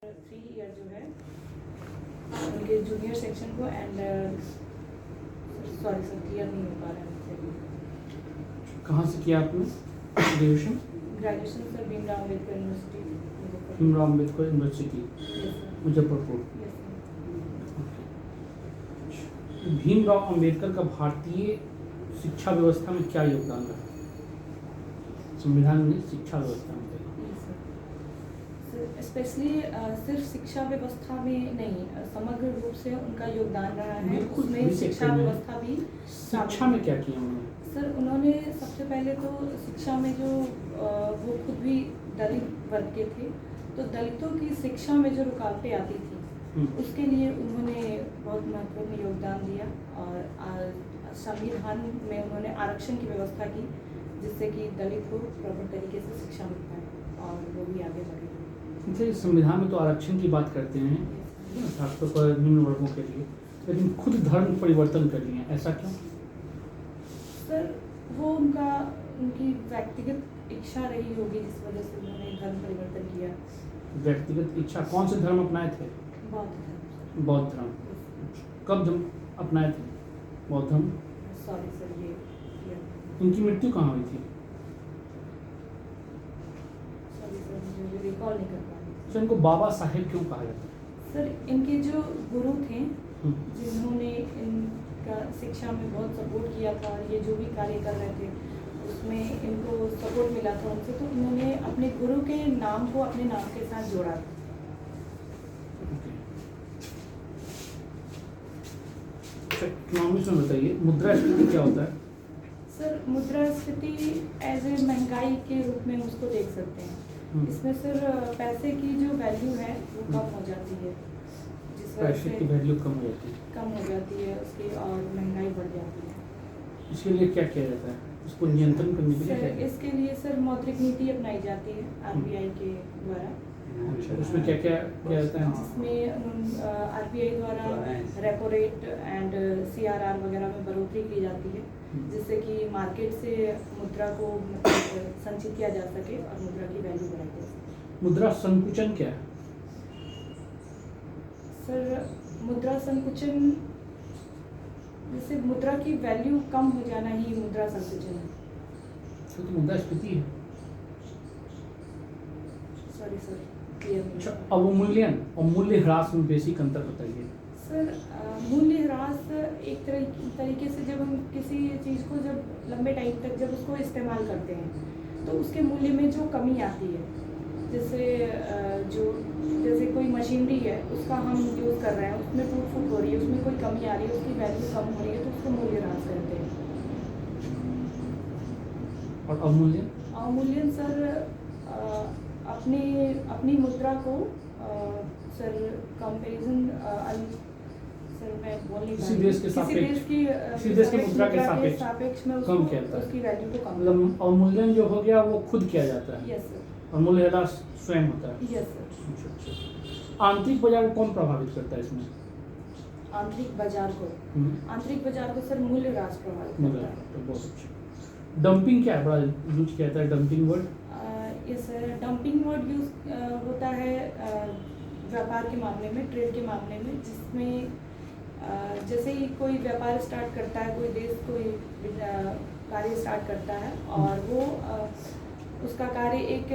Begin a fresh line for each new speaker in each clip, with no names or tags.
3 year जो है उनके जूनियर सेक्शन को एंड सॉरी सर क्लियर नहीं हो पा रहा है मुझसे।
कहाँ से किया आपने graduation?
Graduation sir Bhimrao Ambedkar university
Bhimrao Ambedkar university Muzaffarpur. Bhimrao Ambedkar का भारतीय शिक्षा व्यवस्था में क्या योगदान रहा? संविधान में शिक्षा व्यवस्था में
स्पेशली सिर्फ शिक्षा व्यवस्था में नहीं, समग्र रूप से उनका योगदान रहा है। उसमें शिक्षा व्यवस्था भी
शिक्षा में क्या किया उन्होंने?
सर उन्होंने सबसे पहले तो शिक्षा में जो वो खुद भी दलित वर्ग के थे, तो दलितों की शिक्षा में जो रुकावटें आती थी उसके लिए उन्होंने बहुत महत्वपूर्ण योगदान दिया और संविधान में उन्होंने आरक्षण की व्यवस्था की जिससे कि दलित को प्रॉपर तरीके से शिक्षा मिल पाए और वो भी आगे बढ़े।
संविधान में तो आरक्षण की बात करते हैं खासतौर पर निम्न वर्गों के लिए, लेकिन खुद धर्म परिवर्तन कर लिए, ऐसा क्यों?
सर वो उनकी व्यक्तिगत इच्छा रही होगी जिस वजह से उन्होंने धर्म परिवर्तन किया।
व्यक्तिगत इच्छा? कौन से धर्म अपनाए थे?
बौद्ध धर्म।
बौद्ध धर्म। कब धर्म अपनाए थे बौद्ध धर्म?
सॉरी सर ये
इनकी मृत्यु कहाँ हुई थी?
सॉरी सर मुझे रिकॉल नहीं कर पा रही।
तो इनको बाबा साहेब क्यों कहा जाता है?
सर इनके जो गुरु थे जिन्होंने इनका शिक्षा में बहुत सपोर्ट किया था और ये जो भी कार्य कर रहे थे उसमें इनको सपोर्ट मिला था उनसे, तो इन्होंने अपने गुरु के नाम को अपने नाम के साथ जोड़ा था।
इकोनॉमिक्स में बताइए मुद्रास्फीति क्या होता है?
सर मुद्रास्फीति एज ए महंगाई के रूप में उसको देख सकते हैं। इसमें सर पैसे की जो वैल्यू है वो कम हो जाती है, जिस वजह
पैसे की वैल्यू कम हो जाती है
उसकी और महंगाई बढ़ जाती है।
इसके लिए क्या किया जाता है? इसको नियंत्रण करने के लिए
सर इसके लिए सर मौद्रिक नीति अपनाई जाती है आरबीआई के द्वारा।
अच्छा, उसमें क्या क्या किया जाता है?
जिसमें आरबीआई द्वारा रेपो रेट एंड सीआरआर वगैरह में बढ़ोतरी की जाती है जिससे कि मार्केट से मुद्रा को संचित किया जा सके और मुद्रा की वैल्यू बढ़ाई जा सके।
मुद्रा संकुचन क्या है?
सर मुद्रा संकुचन जैसे मुद्रा की वैल्यू कम हो जाना ही मुद्रा संकुचन है।
तो मुद्रास्फीति है।
सॉरी सर
अच्छा, अवमूल्यन और मूल्य ह्रास में बेसिक अंतर बताइए।
सर मूल्य ह्रास एक तरीके से जब हम किसी चीज़ को जब लंबे टाइम तक जब उसको इस्तेमाल करते हैं तो उसके मूल्य में जो कमी आती है, जैसे कोई मशीनरी है उसका हम यूज़ कर रहे हैं, उसमें टूट फूट हो रही है, उसमें कोई कमी आ रही है, उसकी वैल्यू कम हो रही है तो उसको मूल्य ह्रास कहते हैं।
और अवमूल्यन?
अवमूल्यन सर अपनी मुद्रा को सर कंपैरिजन सर मैं बोल नहीं
किसी देश के मुद्रा के
सापेक्ष में
कम किया जाता है,
उसकी वैल्यू को कम।
मतलब अवमूल्यन जो हो गया वो खुद किया जाता है।
Yes sir.
और मूल्य ह्रास स्वयं होता है।
Yes sir.
अच्छा। आंतरिक बाजार को कौन प्रभावित करता है इसमें?
आंतरिक बाजार को सर मूल्य ह्रास प्रभावित करता है।
तो बहुत अच्छा। डंपिंग क्या है? बड़ा यूज किया जाता है dumping word.
Yes sir, dumping word use होता है व्यापार के मामले में, ट्रेड के मामले में, जिसमें जैसे ही कोई व्यापार स्टार्ट करता है, कोई देश कोई कार्य स्टार्ट करता है और वो उसका कार्य एक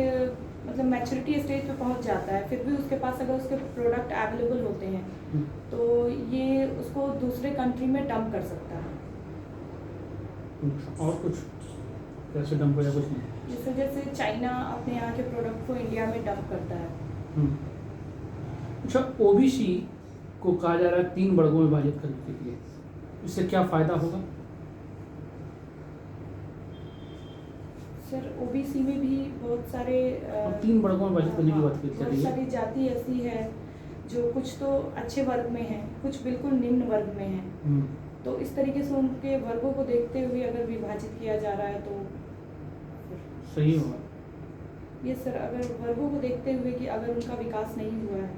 मतलब मैच्योरिटी स्टेज पे पहुंच जाता है, फिर भी उसके पास अगर उसके प्रोडक्ट अवेलेबल होते हैं तो ये उसको दूसरे कंट्री में डंप कर सकता है।
और कुछ कैसे डंप या कुछ नहीं?
जैसे चाइना अपने यहाँ के प्रोडक्ट को इंडिया में डंप करता है।
अच्छा, ओबीसी को कहा जा रहा है 3 वर्गों में विभाजित करने के लिए, इससे क्या फायदा होगा?
सर ओबीसी में भी बहुत सारे
3 वर्गों में विभाजित करने की बात की
बहुत सारी जाति ऐसी है जो कुछ तो अच्छे वर्ग में है, कुछ बिल्कुल निम्न वर्ग में है। तो इस तरीके से उनके वर्गों को देखते हुए अगर विभाजित किया जा रहा है तो
सही होगा।
ये सर अगर वर्गों को देखते हुए कि अगर उनका विकास नहीं हुआ है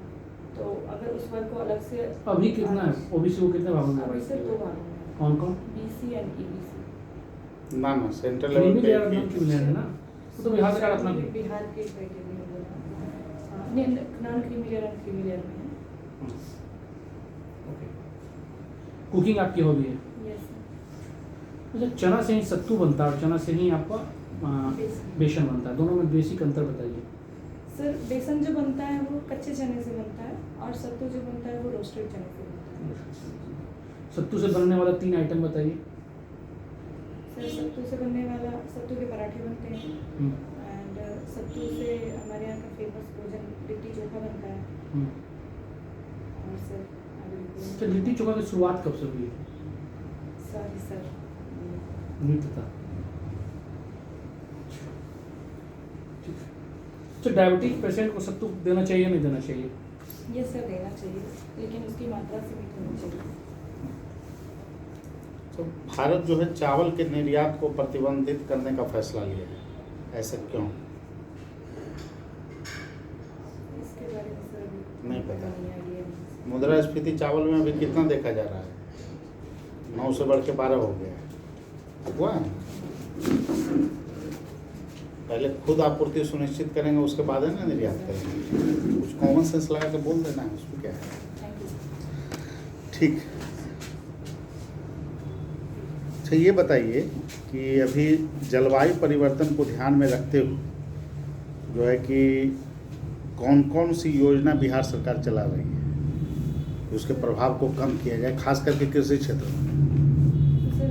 तो अगर उस वर्ग को अलग से
अभी कितना है ओबीसी को कितने भागों में?
अभी सर 2 भागों में।
कौन कौन?
BC and EBC.
ना सेंट्रल लेवल पे
है ना, तो बिहार सरकार अपना
बिहार के criteria non creamy layer and creamy layer में है।
ओके। कुकिंग आपकी हॉबी है?
यस
अच्छा, चना से ही सत्तू बनता है और चना से ही आपका
बेसन।
बेसन बनता है, दोनों में बेसिक अंतर बताइए।
सर बेसन जो बनता है वो कच्चे चने से बनता है और सत्तू जो बनता है वो रोस्टेड चने से बनता है।
सत्तू से बनने वाला 3 आइटम बताइए।
सर सत्तू से बनने वाला सत्तू के पराठे बनते हैं एंड सत्तू से हमारे यहाँ का फेमस भोजन लिट्टी चोखा बनता है। और सर
तो लिट्टी चोखा की शुरुआत कब से हुई?
सॉरी सर
नहीं पता। तो डायबिटीज पेशेंट को सत्तू देना चाहिए नहीं देना चाहिए?
ये सर देना चाहिए लेकिन उसकी मात्रा सीमित होनी चाहिए।
तो भारत जो है चावल के निर्यात को प्रतिबंधित करने का फैसला लिया है, ऐसा क्यों?
इसके बारे में सर अभी
नहीं पता।
आइडिया नहीं।
मुद्रास्फीति चावल में अभी कितना देखा जा रहा है? 9 से बढ़ के 12 हो गया है। हुआ है? पहले खुद आपूर्ति सुनिश्चित करेंगे, उसके बाद है ना निर्यात करेंगे। कुछ कॉमन सेंस लगा के बोल देना है, उसमें क्या है।
Thank you.
ठीक। अच्छा, ये बताइए कि अभी जलवायु परिवर्तन को ध्यान में रखते हुए जो है कि कौन कौन सी योजना बिहार सरकार चला रही है, उसके प्रभाव को कम किया जाए, खास करके कृषि क्षेत्र में?
तो सर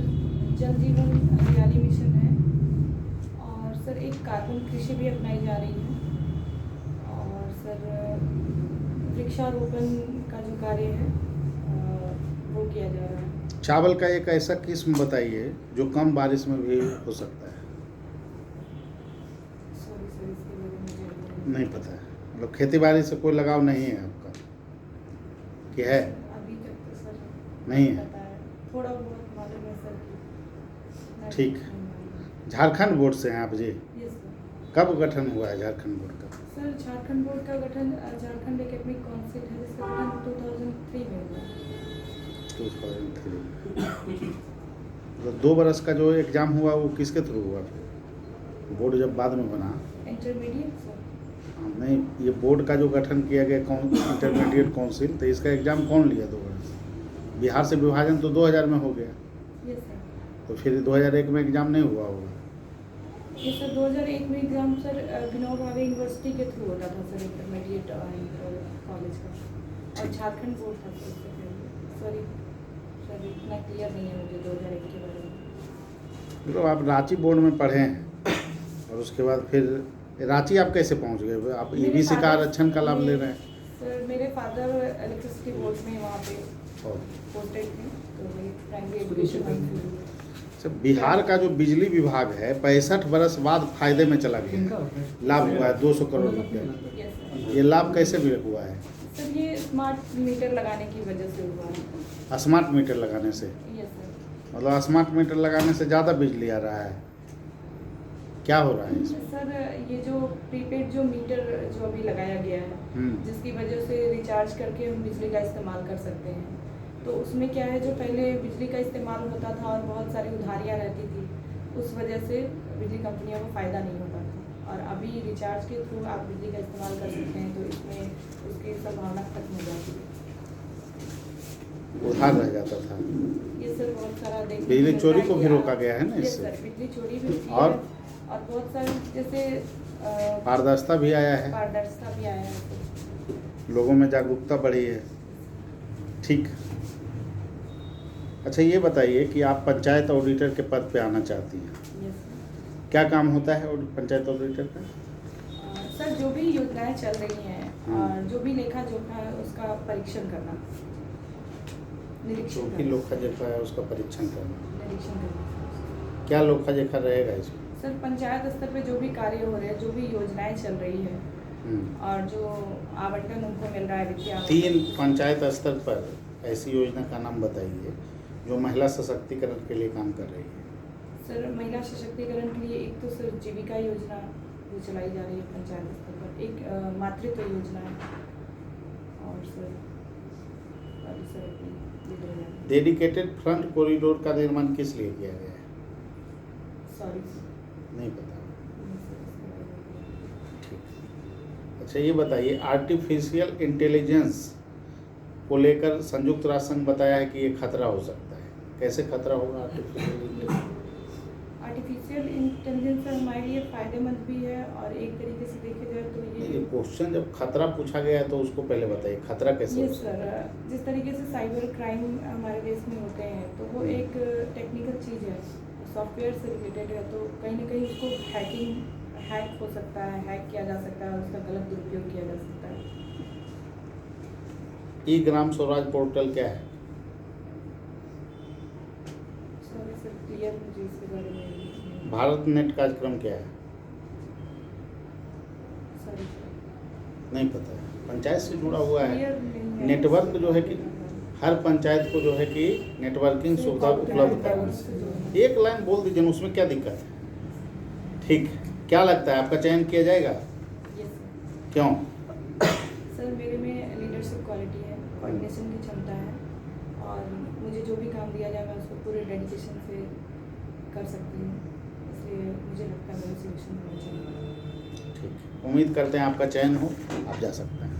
जल जीवन हरियाली मिशन है और सर एक कार्बन कृषि भी अपनाई जा रही है और सर वृक्षारोपण का जो कार्य है वो किया जा रहा है।
चावल का एक ऐसा किस्म बताइए जो कम बारिश में भी हो सकता है।
सॉरी सर इसके बारे में मुझे
नहीं पता है, मतलब खेती बाड़ी से कोई लगाव नहीं है आपका कि है?
अभी तक तो सर
नहीं है।
पता है, थोड़ा बहुत मालूम है सर।
ठीक। झारखंड बोर्ड से हैं आप जी?
Yes sir.
कब गठन हुआ है झारखंड बोर्ड का?
सर झारखंड बोर्ड का गठन झारखंड एकेडमिक काउंसिल है जिसका गठन 2003 में हुआ।
2003। तो 2 बरस का जो एग्ज़ाम हुआ वो किसके थ्रू हुआ फिर? बोर्ड जब बाद में बना?
Intermediate sir.
नहीं, ये बोर्ड का जो गठन किया गया इंटरमीडिएट काउंसिल, तो इसका एग्ज़ाम कौन लिया 2 बरस? बिहार से विभाजन तो 2000 में हो गया,
यस सर।
तो फिर 2001 में एग्ज़ाम नहीं हुआ होगा?
ये सर 2001 में exam sir Vinoba Bhave university के थ्रू होता था सर इंटरमीडिएट कॉलेज का और झारखंड बोर्ड था सर उससे पहले। सॉरी सर इतना क्लियर नहीं है मुझे 2001 के बारे में।
तो आप रांची बोर्ड में पढ़े हैं और उसके बाद फिर रांची आप कैसे पहुंच गए? आप
मेरे
ईबीसी का
father-
आरक्षण का लाभ ले रहे हैं?
सर मेरे फादर इलेक्ट्रिसिटी बोर्ड में वहाँ पे
और
पोस्टेड थे तो वही प्राइमरी
तो इससे
एजुकेशन।
अच्छा, बिहार का जो बिजली विभाग है 65 बरस बाद फायदे में चला गया, लाभ हुआ है 200 करोड़ रुपये।
Yes sir.
ये लाभ कैसे भी हुआ है?
सर ये स्मार्ट मीटर लगाने की वजह से हुआ है।
स्मार्ट मीटर लगाने से?
Yes sir.
मतलब स्मार्ट मीटर लगाने से ज़्यादा बिजली आ रहा है, क्या हो रहा है इसमें?
सर ये जो प्रीपेड जो मीटर जो अभी लगाया गया है जिसकी वजह से रिचार्ज करके हम बिजली का इस्तेमाल कर सकते हैं, तो उसमें क्या है जो पहले बिजली का इस्तेमाल होता था और बहुत सारी उधारियाँ रहती थी, उस वजह से बिजली कंपनियों को फ़ायदा नहीं होता था और अभी रिचार्ज के थ्रू आप बिजली का इस्तेमाल कर सकते हैं तो इसमें उसकी संभावना खत्म हो जाती है।
उधार रह जाता था।
ये सर बहुत सारा देखने
बिजली
को
चोरी
मिलता
को
है
भी
कि
रोका गया है ना
यस
इससे?
सर, बिजली चोरी भी होती
और?
है और बहुत सारे जैसे
पारदर्शिता भी आया है,
पारदर्शिता भी आया है।
लोगों में जागरूकता बढ़ी है। ठीक। अच्छा, ये बताइए कि आप पंचायत ऑडिटर के पद पे आना चाहती हैं,
यस सर।
क्या काम होता है पंचायत ऑडिटर का?
सर जो भी योजनाएं चल रही हैं और जो भी लेखा जोखा है उसका परीक्षण करना,
जो
निरीक्षण
भी
करना,
लोखा जोखा है उसका परीक्षण करना।
निरीक्षण करना।
क्या लोखा जोखा रहेगा इसमें?
सर पंचायत स्तर पे जो भी कार्य हो रहे हैं, जो भी योजनाएं चल रही है और जो आवंटन उनको मिल रहा है वित्तीय आवंटन।
3 पंचायत स्तर पर ऐसी योजना का नाम बताइए जो महिला सशक्तिकरण के लिए काम कर रही है।
सर महिला सशक्तिकरण के लिए एक तो सर जीविका योजना जो चलाई जा रही है पंचायत स्तर पर, एक मातृत्व योजना है और सर
डेडिकेटेड फ्रंट कॉरिडोर का निर्माण किस लिए किया गया है?
सॉरी
नहीं पता। ठीक। अच्छा, अच्छा ये बताइए, आर्टिफिशियल इंटेलिजेंस को लेकर संयुक्त राष्ट्र संघ बताया है कि ये खतरा हो सकता है। कैसे खतरा होगा आर्टिफिशियल इंटेलिजेंस?
आर्टिफिशियल इंटेलिजेंस हमारे लिए फ़ायदेमंद भी है और एक तरीके से देखा जाए तो
ये
ये
क्वेश्चन जब खतरा पूछा गया है तो उसको पहले बताइए, खतरा कैसे हो
यस
सकता है?
सर, जिस तरीके से साइबर क्राइम हमारे देश में होते हैं तो वो एक टेक्निकल चीज़ है, सॉफ्टवेयर से रिलेटेड है, तो कहीं ना कहीं उसको हैक हो सकता है, हैक किया जा सकता है, उसका गलत दुरुपयोग किया जा सकता है।
ई ग्राम स्वराज पोर्टल क्या है?
सॉरी सर, क्लियर मुझे इसके बारे में नहीं-
भारत नेट कार्यक्रम क्या है?
सॉरी सर,
नहीं पता है। पंचायत से जुड़ा हुआ है।
क्लियर नहीं है।
नेटवर्क जो है कि हर पंचायत को जो है कि नेटवर्किंग सुविधा उपलब्ध कराना। एक लाइन बोल दीजिए, उसमें क्या दिक्कत है? ठीक, क्या लगता है आपका चयन किया जाएगा?
Yes sir.
क्यों?
सर मेरे में लीडरशिप क्वालिटी है, कोऑर्डिनेशन की क्षमता है और मुझे जो भी काम दिया जाए मैं उसको पूरे डेडिकेशन से कर सकती हूँ, इसलिए मुझे लगता है मेरा सिलेक्शन होना चाहिए।
ठीक, उम्मीद करते हैं आपका चयन हो, आप जा सकते हैं।